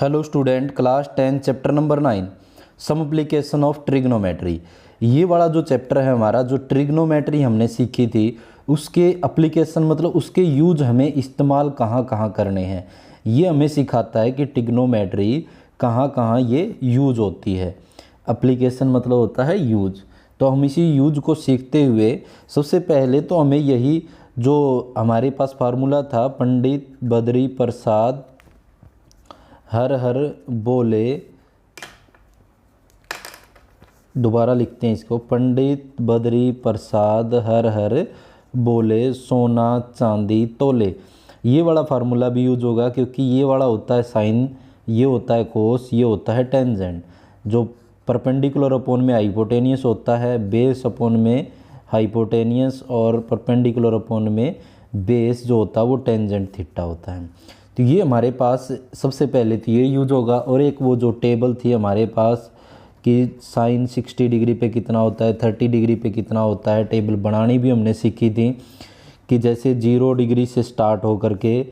Hello student, class 10 chapter number 9 some application of trigonometry. ये वाला जो चैप्टर है हमारा, जो ट्रिग्नोमेट्री हमने सीखी थी, उसके एप्लीकेशन मतलब उसके यूज हमें इस्तेमाल कहाँ कहाँ करने हैं, ये हमें सिखाता है कि ट्रिग्नोमेट्री कहाँ कहाँ ये यूज होती है। एप्लीकेशन मतलब होता है यूज। तो हम इसी यूज को सीखते हुए सबसे पहले तो हमें यही जो हमारे पास फार्मूला था, पंडित बद्री प्रसाद हर हर बोले, दोबारा लिखते हैं इसको, पंडित बद्री प्रसाद हर हर बोले सोना चांदी तोले। ये वाला फार्मूला भी यूज होगा क्योंकि ये वाला होता है साइन, ये होता है कोस, ये होता है टेंजेंट। जो परपेंडिकुलर अपोन में हाइपोटेनियस होता है, बेस अपोन में हाइपोटेनियस, और परपेंडिकुलर अपोन में बेस जो होता है वो टेंजेंट थीटा होता है। तो ये हमारे पास सबसे पहले तो ये यूज होगा। और एक वो जो टेबल थी हमारे पास कि साइन 60 डिग्री पे कितना होता है, 30 डिग्री पे कितना होता है, टेबल बनानी भी हमने सीखी थी कि जैसे 0 डिग्री से स्टार्ट हो करके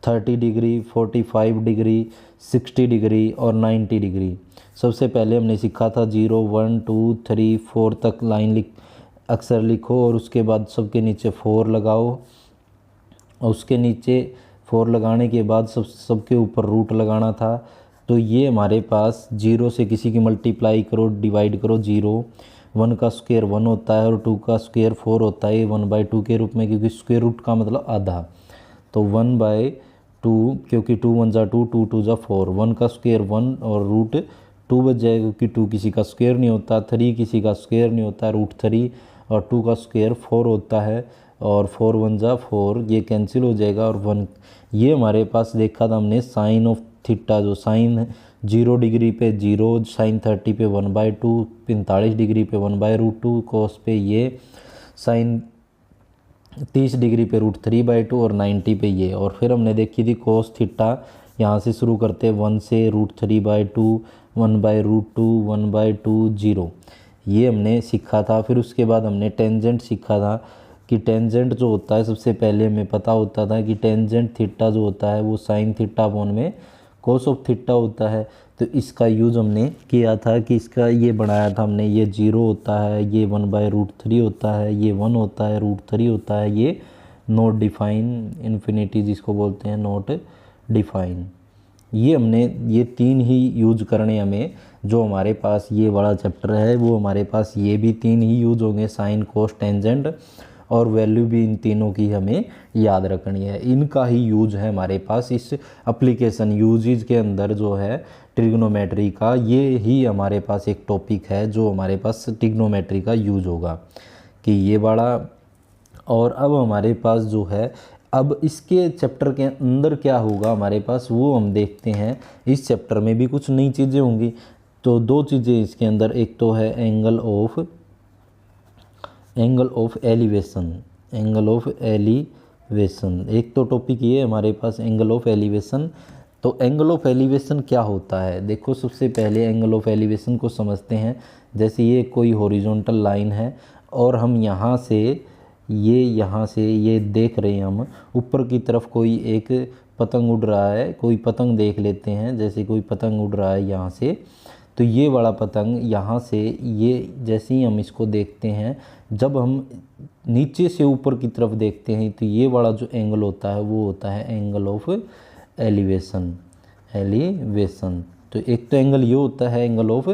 30 डिग्री, 45 डिग्री, 60 डिग्री और 90 डिग्री। सबसे पहले हमने सीखा था 0, 1, 2, 3, 4 तक लाइन अक्सर लिखो और उसके बाद सबके नीचे 4 लगाओ, और उसके नीचे 4 लगाने के बाद सबके ऊपर रूट लगाना था। तो ये हमारे पास 0 से किसी की मल्टीप्लाई करो, डिवाइड करो, 0, 1 का स्क्वायर 1 होता है और 2 का स्क्वायर 4 होता है, 1/2 के रूप में, क्योंकि स्क्वायर रूट का मतलब आधा। तो 1/2, क्योंकि 2 1 जा 2, 2 2 जा 4, 1 का स्क्वायर 1 और रूट 2 बच जाएगा क्योंकि 2 किसी का स्क्वायर नहीं होता, 3 किसी का स्क्वायर नहीं होता, रूट 3, और 2 का स्क्वायर 4 होता है, और 4 1 जा 4, ये कैंसिल हो जाएगा, और 1। ये हमारे पास देखा था हमने साइन ऑफ थीटा, जो साइन 0 डिग्री पे 0, साइन 30 पे 1/2, 45 डिग्री पे 1/√2, कोस पे ये साइन 30 डिग्री पे √3/2 और 90 पे ये। और फिर हमने देखी थी कोस थीटा, यहाँ से शुरू करते 1 से √3/2, 1/√2, 1/2, 0, ये हमने सीखा था। फिर उसके बाद हमने टेंजेंट सीखा था कि टेंजेंट जो होता है, सबसे पहले हमें पता होता था कि टेंजेंट थीटा जो होता है वो साइन थीटा अपॉन में कोस ऑफ थीटा होता है। तो इसका यूज़ हमने किया था कि इसका ये बनाया था हमने, ये 0 होता है, ये 1/√3 होता है, ये 1 होता है, √3 होता है, ये नॉट डिफाइन, इन्फिनिटी जिसको बोलते हैं, नॉट डिफाइन। ये हमने ये 3 ही यूज करने हमें। जो हमारे पास ये वाला चैप्टर है वो हमारे पास ये भी 3 ही यूज होंगे, साइन कोस टेंजेंट, और वैल्यू भी इन तीनों की हमें याद रखनी है। इनका ही यूज है हमारे पास इस एप्लीकेशन यूजेज के अंदर, जो है ट्रिग्नोमेट्री का, ये ही हमारे पास एक टॉपिक है जो हमारे पास ट्रिग्नोमेट्री का यूज होगा कि ये बड़ा। और अब हमारे पास जो है, अब इसके चैप्टर के अंदर क्या होगा हमारे पास वो हम देखते हैं। इस चैप्टर में भी कुछ नई चीज़ें होंगी। तो 2 चीज़ें इसके अंदर, एक तो है angle of elevation, angle of elevation, एक तो टॉपिक ये हमारे पास एंगल ऑफ एलिवेशन। तो एंगल ऑफ एलिवेशन क्या होता है, देखो सबसे पहले एंगल ऑफ एलिवेशन को समझते हैं। जैसे ये कोई हॉरिजॉन्टल लाइन है और हम यहाँ से ये देख रहे हैं, हम ऊपर की तरफ कोई एक पतंग उड़ रहा है, कोई पतंग देख लेते हैं, जैसे कोई पतंग उड़ रहा है यहाँ से। तो ये वाला पतंग यहाँ से, ये जैसे ही हम इसको देखते हैं, जब हम नीचे से ऊपर की तरफ देखते हैं, तो ये वाला जो एंगल होता है वो होता है एंगल ऑफ एलिवेशन। तो एक तो एंगल ये होता है एंगल ऑफ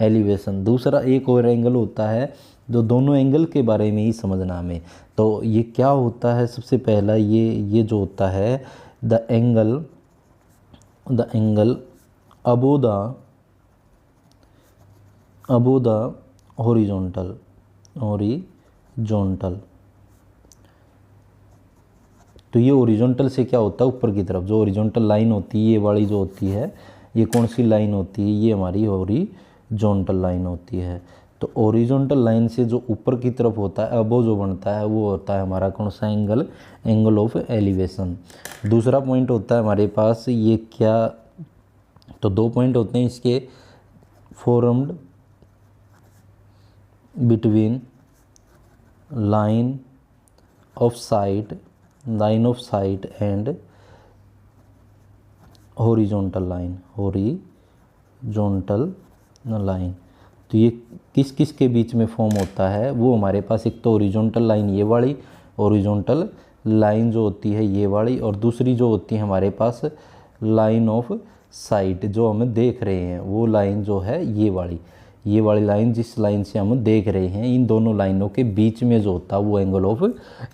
एलिवेशन, दूसरा एक और एंगल होता है, जो दोनों एंगल के बारे में ही समझना हमें। तो ये क्या होता है, सबसे पहला ये जो होता है the angle above the horizontal. तो ये हॉरिजॉन्टल से क्या होता है, ऊपर की तरफ जो हॉरिजॉन्टल लाइन होती है, ये वाली जो होती है, ये कौन सी लाइन होती है, ये हमारी हॉरिजॉन्टल लाइन होती है। तो हॉरिजॉन्टल लाइन से जो ऊपर की तरफ होता है, अबो जो बनता है, वो होता है हमारा कौन सा एंगल ऑफ एलिवेशन। दूसरा पॉइंट होता है हमारे पास, ये क्या, तो 2 पॉइंट होते हैं इसके, formed between line of site and horizontal line, horizontal line. तो ये किस किस के बीच में फॉर्म होता है, वो हमारे पास एक तो हॉरिजॉन्टल लाइन ये वाली, हॉरिजॉन्टल लाइन जो होती है ये वाली, और दूसरी जो होती है हमारे पास लाइन ऑफ साइट, जो हम देख रहे हैं वो लाइन जो है ये वाली लाइन, जिस लाइन से हम देख रहे हैं, इन दोनों लाइनों के बीच में जो होता है वो एंगल ऑफ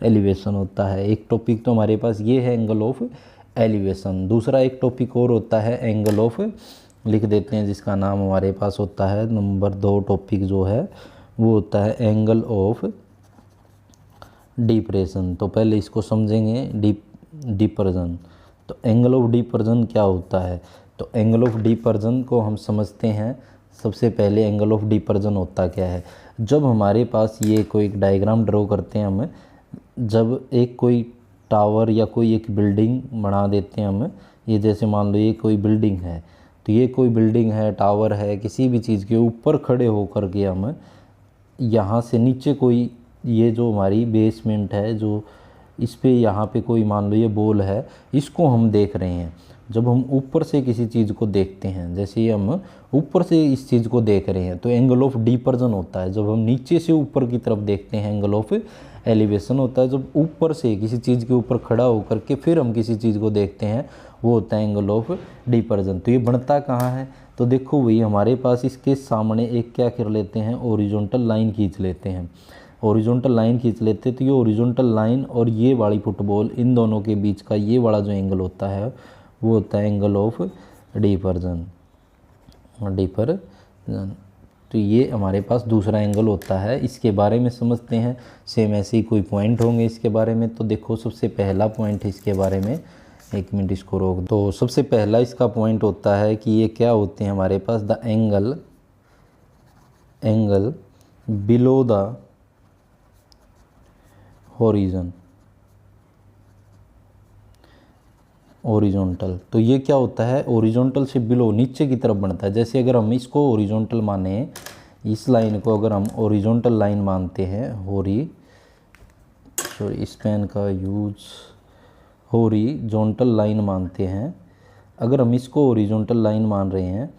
एलिवेशन होता है। एक टॉपिक तो हमारे पास ये है एंगल ऑफ एलिवेशन। दूसरा एक टॉपिक और होता है एंगल ऑफ, लिख देते हैं, जिसका नाम हमारे पास होता है नंबर 2 टॉपिक जो है वो होता है एंगल ऑफ डिप्रेशन। तो पहले इसको समझेंगे, डिपर्जन। तो एंगल ऑफ डिपर्जन क्या होता है, तो एंगल ऑफ डिपर्जन को हम समझते हैं। सबसे पहले एंगल ऑफ डिपर्जन होता क्या है, जब हमारे पास ये कोई एक डायग्राम ड्रॉ करते हैं हम, जब एक कोई टावर या कोई एक बिल्डिंग बना देते हैं हम, ये जैसे मान लो ये कोई बिल्डिंग है, तो ये कोई बिल्डिंग है, टावर है, किसी भी चीज़ के ऊपर खड़े होकर के हम यहाँ से नीचे कोई, ये जो हमारी बेसमेंट है, जो इस पे यहाँ पे कोई मान लो ये बॉल है, इसको हम देख रहे हैं। जब हम ऊपर से किसी चीज़ को देखते हैं, जैसे हम ऊपर से इस चीज़ को देख रहे हैं, तो एंगल ऑफ डिपर्जन होता है। जब हम नीचे से ऊपर की तरफ देखते हैं, एंगल ऑफ एलिवेशन होता है। जब ऊपर से किसी चीज़ के ऊपर खड़ा होकर के फिर हम किसी चीज़ को देखते हैं, वो होता है एंगल ऑफ डिपर्जन। तो ये बनता कहाँ है, तो देखो वही हमारे पास इसके सामने एक क्या कर लेते हैं, ओरिजेंटल लाइन खींच लेते हैं। ओरिजेंटल लाइन खींच लेते हैं, तो ये ओरिजेंटल लाइन और ये वाली फुटबॉल, इन दोनों के बीच का ये वाला जो एंगल होता है वो होता है एंगल ऑफ डिपर्जन। तो ये हमारे पास दूसरा एंगल होता है। इसके बारे में समझते हैं, सेम ऐसे ही कोई पॉइंट होंगे इसके बारे में। तो देखो सबसे पहला पॉइंट है इसके बारे में, एक मिनट इसको रोक दो। तो सबसे पहला इसका पॉइंट होता है कि ये क्या होते हैं हमारे पास, the angle below the horizon, horizontal. तो ये क्या होता है, ओरिजेंटल से बिलो, नीचे की तरफ बनता है। जैसे अगर हम इसको ओरिजेंटल माने, इस लाइन को अगर हम ओरिजेंटल लाइन मानते हैं, इस पेन का यूज, हॉरिजॉन्टल लाइन मानते हैं, अगर हम इसको ओरिजेंटल लाइन मान रहे हैं,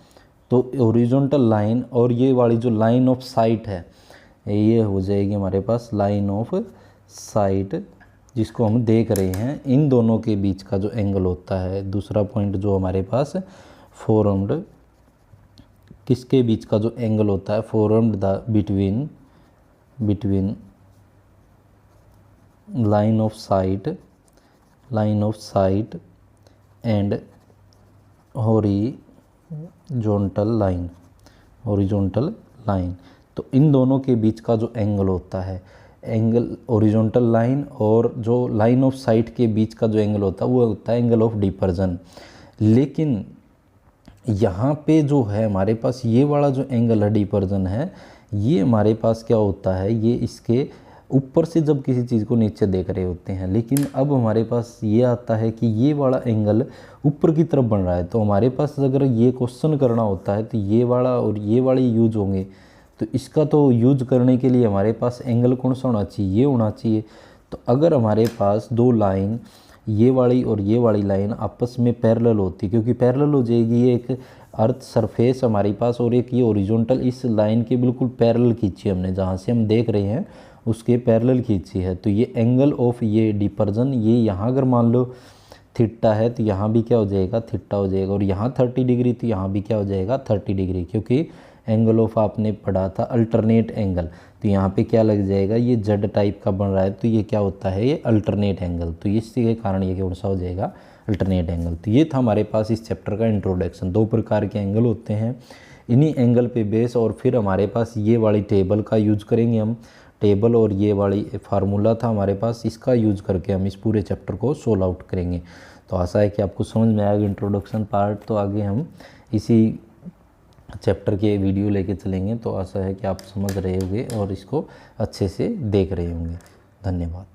तो ओरिजेंटल लाइन और ये वाली जो लाइन ऑफ साइट है, ये हो जाएगी हमारे पास लाइन ऑफ साइट, जिसको हम देख रहे हैं। इन दोनों के बीच का जो एंगल होता है, दूसरा पॉइंट जो हमारे पास फॉर्म्ड, किसके बीच का जो एंगल होता है, formed the between line of site and horizontal line. तो इन दोनों के बीच का जो एंगल होता है, एंगल हॉरिजॉन्टल लाइन और जो लाइन ऑफ साइट के बीच का जो एंगल होता है वो होता है एंगल ऑफ डिपर्जन। लेकिन यहाँ पे जो है हमारे पास ये वाला जो एंगल है, डिपर्जन है, ये हमारे पास क्या होता है, ये इसके ऊपर से जब किसी चीज़ को नीचे देख रहे होते हैं। लेकिन अब हमारे पास ये आता है कि ये वाला एंगल ऊपर की तरफ बन रहा है। तो हमारे पास अगर ये क्वेश्चन करना होता है तो ये वाला और ये वाले यूज होंगे। तो इसका तो यूज करने के लिए हमारे पास एंगल कौन सा होना चाहिए, ये होना चाहिए। तो अगर हमारे पास दो लाइन, ये वाली और ये वाली लाइन आपस में पैरेलल होती, क्योंकि पैरेलल हो जाएगी, ये एक अर्थ सरफेस हमारे पास और एक ये ओरिजेंटल, इस लाइन के बिल्कुल पैरेलल खींची हमने, जहाँ से हम देख रहे हैं उसके पैरेलल खींची है। तो ये एंगल ऑफ ये डिपर्जन, ये यहाँ अगर मान लो थीटा है तो यहाँ भी क्या हो जाएगा, थीटा हो जाएगा। और यहाँ 30 डिग्री तो यहाँ भी क्या हो जाएगा, 30 डिग्री, क्योंकि एंगल ऑफ आपने पढ़ा था अल्टरनेट एंगल। तो यहाँ पे क्या लग जाएगा, ये जेड टाइप का बन रहा है, तो ये क्या होता है, ये अल्टरनेट एंगल। तो इसी के कारण ये कौन सा हो जाएगा, अल्टरनेट एंगल। तो ये था हमारे पास इस चैप्टर का इंट्रोडक्शन। दो प्रकार के एंगल होते हैं, इन्हीं एंगल पे बेस, और फिर हमारे पास ये वाली टेबल का यूज करेंगे हम, टेबल और ये वाली फार्मूला था हमारे पास, इसका यूज करके हम इस पूरे चैप्टर को सोल्व आउट करेंगे। तो आशा है कि आपको समझ में आएगा इंट्रोडक्शन पार्ट। तो आगे हम इसी चैप्टर के वीडियो लेके चलेंगे। तो आशा है कि आप समझ रहे होंगे और इसको अच्छे से देख रहे होंगे। धन्यवाद।